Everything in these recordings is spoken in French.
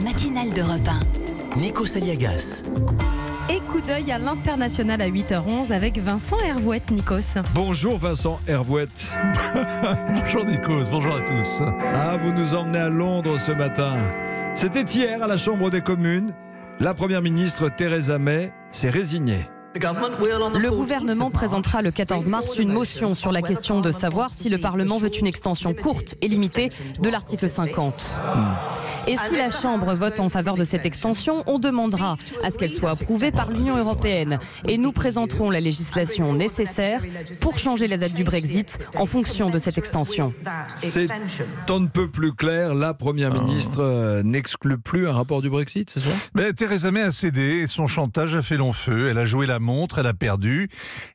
matinale d'Europe 1. Nikos Aliagas. Et coup d'œil à l'international à 8h11 avec Vincent Hervouette, Nikos. Bonjour Vincent Hervouette. Bonjour Nikos, bonjour à tous. Ah, vous nous emmenez à Londres ce matin. C'était hier à la Chambre des communes. La première ministre Theresa May s'est résignée. Le gouvernement présentera le 14 mars une motion sur la question de savoir si le Parlement veut une extension courte et limitée de l'article 50. Et si la Chambre vote en faveur de cette extension, on demandera à ce qu'elle soit approuvée par l'Union européenne. Et nous présenterons la législation nécessaire pour changer la date du Brexit en fonction de cette extension. C'est on ne peut plus clair. La première ministre n'exclut plus un rapport du Brexit, c'est ça ? Mais Theresa May a cédé et son chantage a fait long feu. Elle a joué la montre, elle a perdu.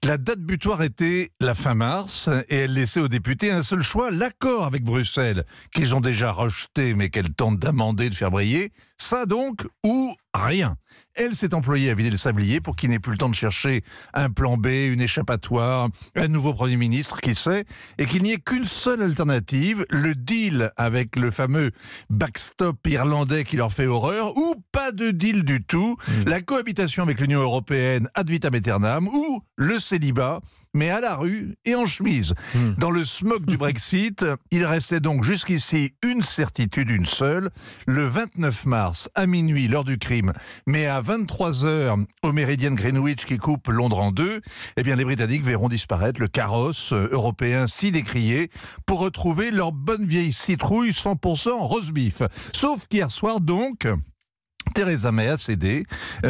La date butoir était la fin mars et elle laissait aux députés un seul choix, l'accord avec Bruxelles, qu'ils ont déjà rejeté mais qu'elle tente d'amender, de faire briller. Ça donc, ou rien. Elle s'est employée à vider le sablier pour qu'il n'ait plus le temps de chercher un plan B, une échappatoire, un nouveau Premier ministre, qui sait, et qu'il n'y ait qu'une seule alternative, le deal avec le fameux backstop irlandais qui leur fait horreur, ou pas de deal du tout, la cohabitation avec l'Union européenne ad vitam aeternam, ou le célibat, mais à la rue et en chemise. Dans le smog du Brexit, il restait donc jusqu'ici une certitude, une seule. Le 29 mars, à minuit, l'heure du crime, mais à 23h au méridien de Greenwich qui coupe Londres en deux, eh bien les Britanniques verront disparaître le carrosse européen si décrié pour retrouver leur bonne vieille citrouille 100% roast beef. Sauf qu'hier soir donc, Theresa May a cédé,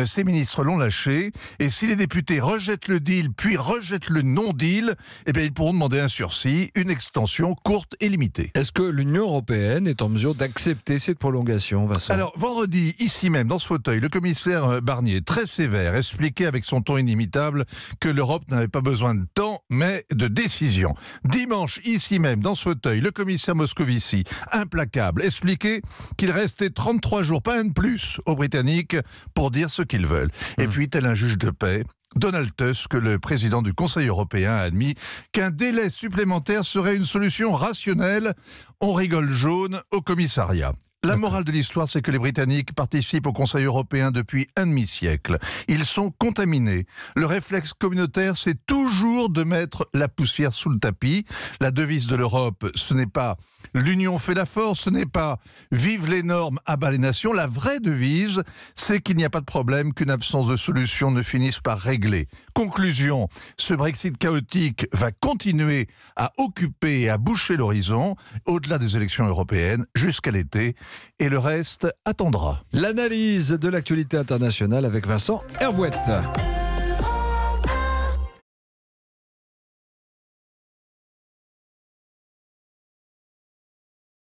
ses ministres l'ont lâché, et si les députés rejettent le deal, puis rejettent le non-deal, eh bien ils pourront demander un sursis, une extension courte et limitée. Est-ce que l'Union européenne est en mesure d'accepter cette prolongation, Vincent ? Alors, vendredi, ici même, dans ce fauteuil, le commissaire Barnier, très sévère, expliquait avec son ton inimitable que l'Europe n'avait pas besoin de temps, mais de décision. Dimanche, ici même, dans ce fauteuil, le commissaire Moscovici, implacable, expliquait qu'il restait 33 jours, pas un de plus, aux Britanniques pour dire ce qu'ils veulent. Et puis, tel un juge de paix, Donald Tusk, le président du Conseil européen, a admis qu'un délai supplémentaire serait une solution rationnelle. On rigole jaune au commissariat. La morale de l'histoire, c'est que les Britanniques participent au Conseil européen depuis un demi-siècle. Ils sont contaminés. Le réflexe communautaire, c'est toujours de mettre la poussière sous le tapis. La devise de l'Europe, ce n'est pas « l'union fait la force », ce n'est pas « vive les normes, à bas les nations ». La vraie devise, c'est qu'il n'y a pas de problème qu'une absence de solution ne finisse par régler. Conclusion, ce Brexit chaotique va continuer à occuper et à boucher l'horizon, au-delà des élections européennes, jusqu'à l'été. Et le reste attendra. L'analyse de l'actualité internationale avec Vincent Hervouette.